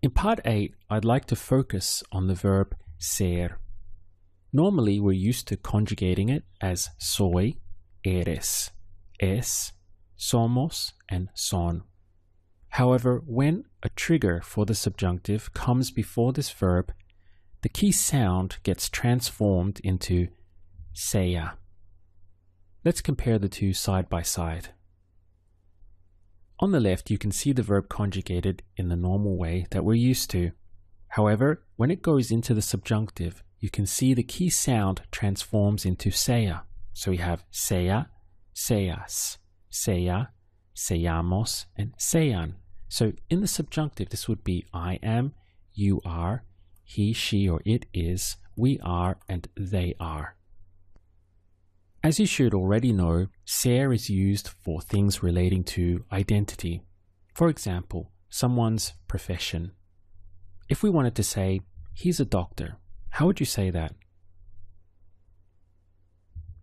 In part 8, I'd like to focus on the verb ser. Normally, we're used to conjugating it as soy, eres, es, somos, and son. However, when a trigger for the subjunctive comes before this verb, the key sound gets transformed into sea. Let's compare the two side by side. On the left, you can see the verb conjugated in the normal way that we're used to. However, when it goes into the subjunctive, you can see the key sound transforms into sea. So we have sea, seas, sea, seamos, and sean. So in the subjunctive, this would be I am, you are, he, she, or it is, we are, and they are. As you should already know, ser is used for things relating to identity. For example, someone's profession. If we wanted to say, he's a doctor, how would you say that?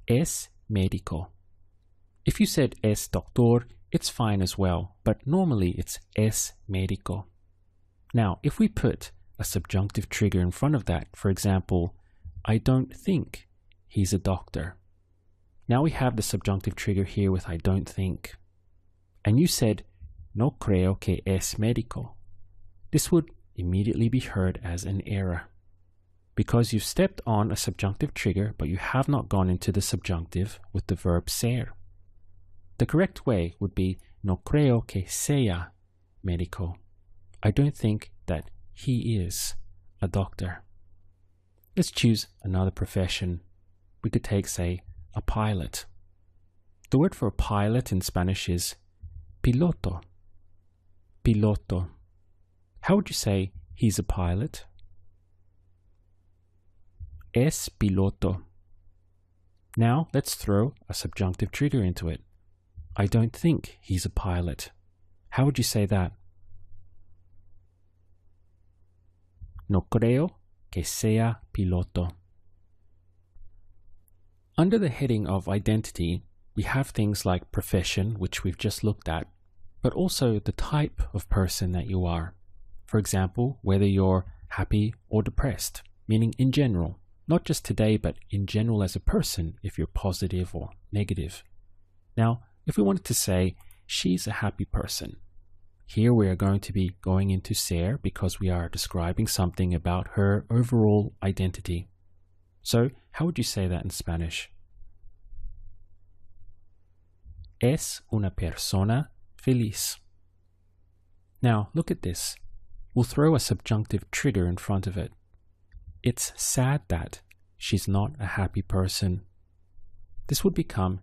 Es médico. If you said es doctor, it's fine as well, but normally it's es médico. Now, if we put a subjunctive trigger in front of that, for example, I don't think he's a doctor. Now we have the subjunctive trigger here with I don't think. And you said, no creo que es médico. This would immediately be heard as an error. Because you've stepped on a subjunctive trigger, but you have not gone into the subjunctive with the verb ser. The correct way would be, no creo que sea médico. I don't think that he is a doctor. Let's choose another profession. We could take, say, a pilot. The word for pilot in Spanish is piloto. Piloto. How would you say he's a pilot? Es piloto. Now let's throw a subjunctive trigger into it. I don't think he's a pilot. How would you say that? No creo que sea piloto. Under the heading of identity, we have things like profession, which we've just looked at, but also the type of person that you are. For example, whether you're happy or depressed, meaning in general, not just today, but in general as a person, if you're positive or negative. Now, if we wanted to say, she's a happy person, here we are going to be going into ser because we are describing something about her overall identity. So, how would you say that in Spanish? Es una persona feliz. Now, look at this. We'll throw a subjunctive trigger in front of it. It's sad that she's not a happy person. This would become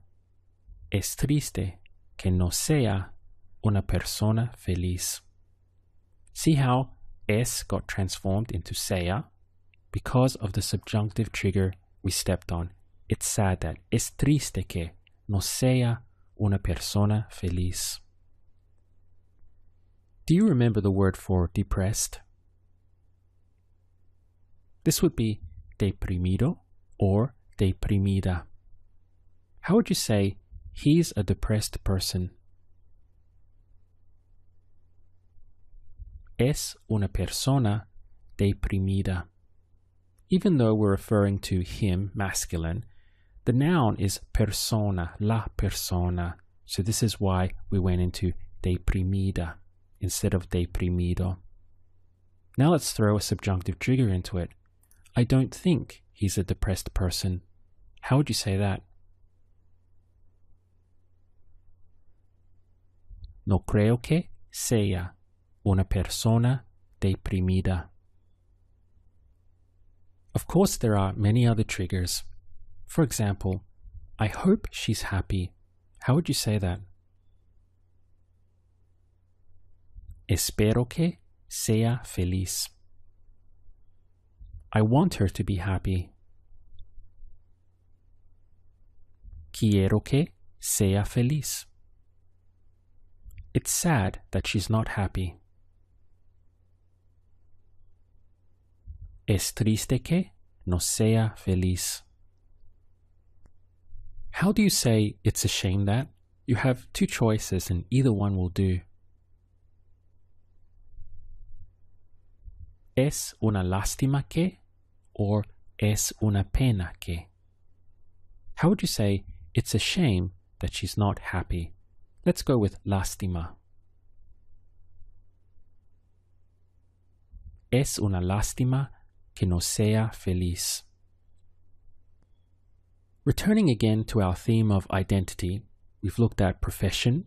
es triste que no sea una persona feliz. See how es got transformed into sea? Because of the subjunctive trigger we stepped on. It's sad that es triste que no sea una persona feliz. Do you remember the word for depressed? This would be deprimido or deprimida. How would you say he's a depressed person? Es una persona deprimida. Even though we're referring to him, masculine, the noun is persona, la persona. So this is why we went into deprimida instead of deprimido. Now let's throw a subjunctive trigger into it. I don't think he's a depressed person. How would you say that? No creo que sea una persona deprimida. Of course, there are many other triggers. For example, I hope she's happy. How would you say that? Espero que sea feliz. I want her to be happy. Quiero que sea feliz. It's sad that she's not happy. Es triste que no sea feliz. How do you say it's a shame that? You have two choices and either one will do. es una lástima que or es una pena que? How would you say it's a shame that she's not happy? Let's go with lástima. Es una lástima que no sea feliz. Returning again to our theme of identity, we've looked at profession,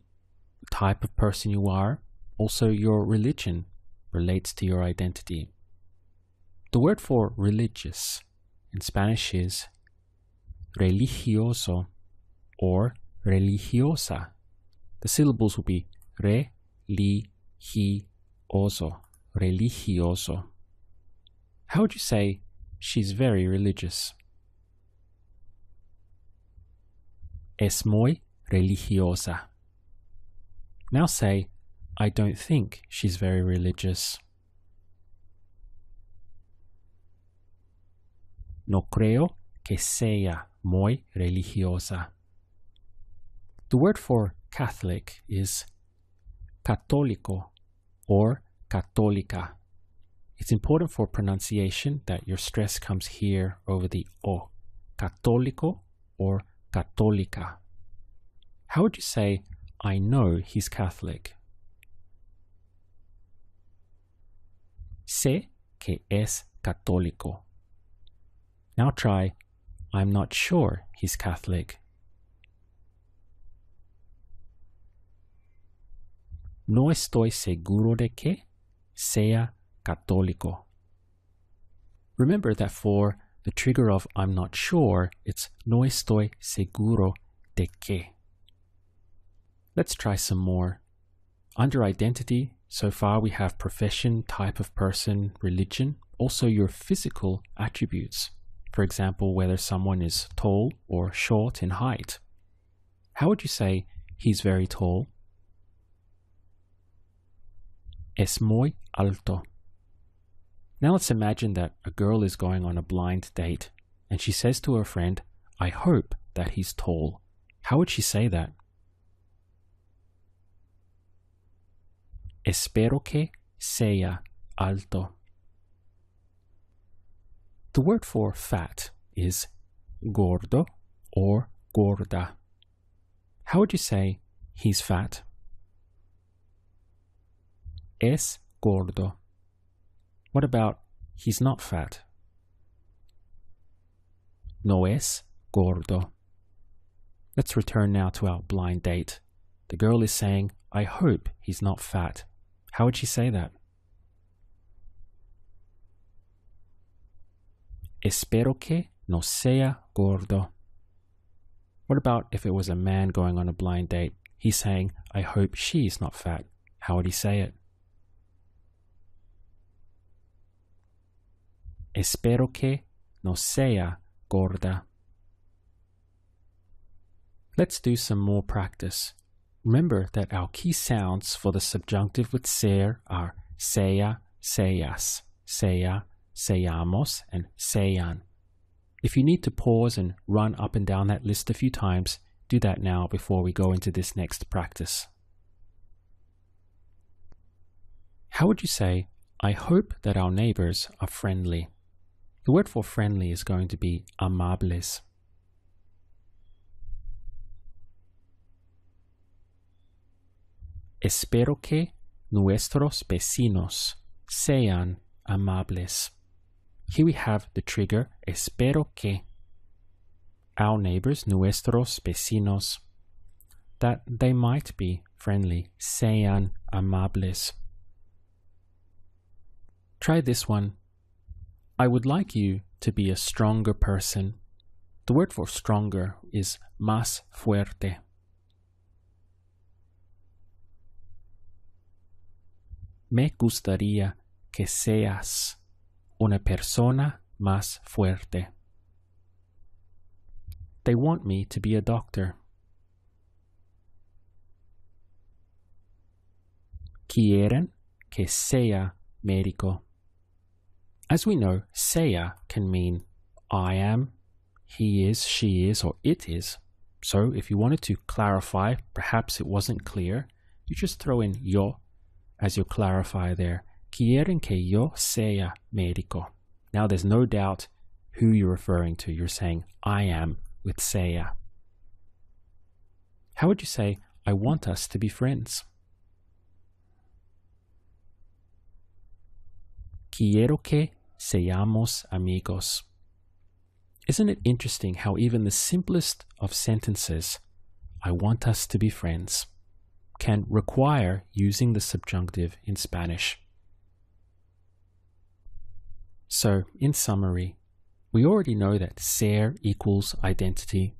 the type of person you are, also your religion relates to your identity. The word for religious in Spanish is religioso or religiosa. The syllables will be re-li-hi-oso, religioso. How would you say she's very religious? Es muy religiosa. Now say, I don't think she's very religious. No creo que sea muy religiosa. The word for Catholic is católico or católica. It's important for pronunciation that your stress comes here over the O. Católico or católica. How would you say, I know he's Catholic? Sé que es católico. Now try, I'm not sure he's Catholic. No estoy seguro de que sea católico. Remember that for the trigger of I'm not sure, it's no estoy seguro de que. Let's try some more. Under identity, so far we have profession, type of person, religion, also your physical attributes. For example, whether someone is tall or short in height. How would you say he's very tall? Es muy alto. Now let's imagine that a girl is going on a blind date and she says to her friend, I hope that he's tall. How would she say that? Espero que sea alto. The word for fat is gordo or gorda. How would you say he's fat? Es gordo. What about he's not fat? No es gordo. Let's return now to our blind date. The girl is saying, I hope he's not fat. How would she say that? Espero que no sea gordo. What about if it was a man going on a blind date? He's saying, I hope she's not fat. How would he say it? Espero que no sea gorda. Let's do some more practice. Remember that our key sounds for the subjunctive with ser are sea, seas, sea, seamos, and sean. If you need to pause and run up and down that list a few times, do that now before we go into this next practice. How would you say, I hope that our neighbors are friendly? The word for friendly is going to be amables. Espero que nuestros vecinos sean amables. Here we have the trigger espero que. Our neighbors, nuestros vecinos, that they might be friendly, sean amables. Try this one. I would like you to be a stronger person. The word for stronger is más fuerte. Me gustaría que seas una persona más fuerte. They want me to be a doctor. Quieren que sea médico. As we know, sea can mean I am, he is, she is, or it is. So if you wanted to clarify, perhaps it wasn't clear, you just throw in yo as your clarifier there. Quieren que yo sea médico. Now there's no doubt who you're referring to. You're saying I am with sea. How would you say I want us to be friends? Quiero que seamos amigos. Isn't it interesting how even the simplest of sentences, I want us to be friends, can require using the subjunctive in Spanish? So, in summary, we already know that ser equals identity,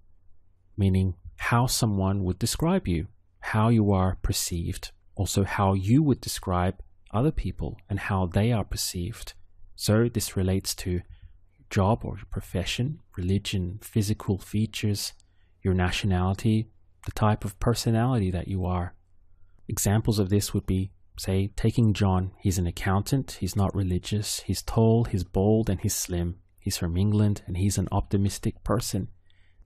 meaning how someone would describe you, how you are perceived, also how you would describe other people and how they are perceived. So this relates to job or profession, religion, physical features, your nationality, the type of personality that you are. Examples of this would be, say, taking John. He's an accountant, he's not religious, he's tall, he's bald, and he's slim. He's from England and he's an optimistic person.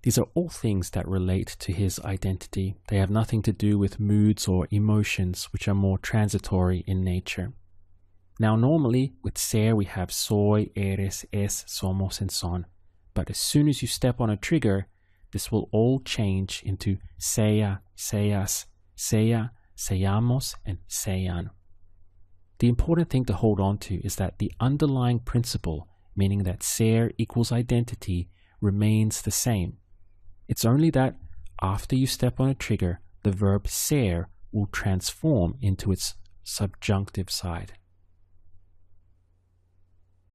These are all things that relate to his identity. They have nothing to do with moods or emotions, which are more transitory in nature. Now, normally with ser we have soy, eres, es, somos, and son. But as soon as you step on a trigger, this will all change into sea, seas, sea, seamos, and sean. The important thing to hold on to is that the underlying principle, meaning that ser equals identity, remains the same. It's only that after you step on a trigger, the verb ser will transform into its subjunctive side.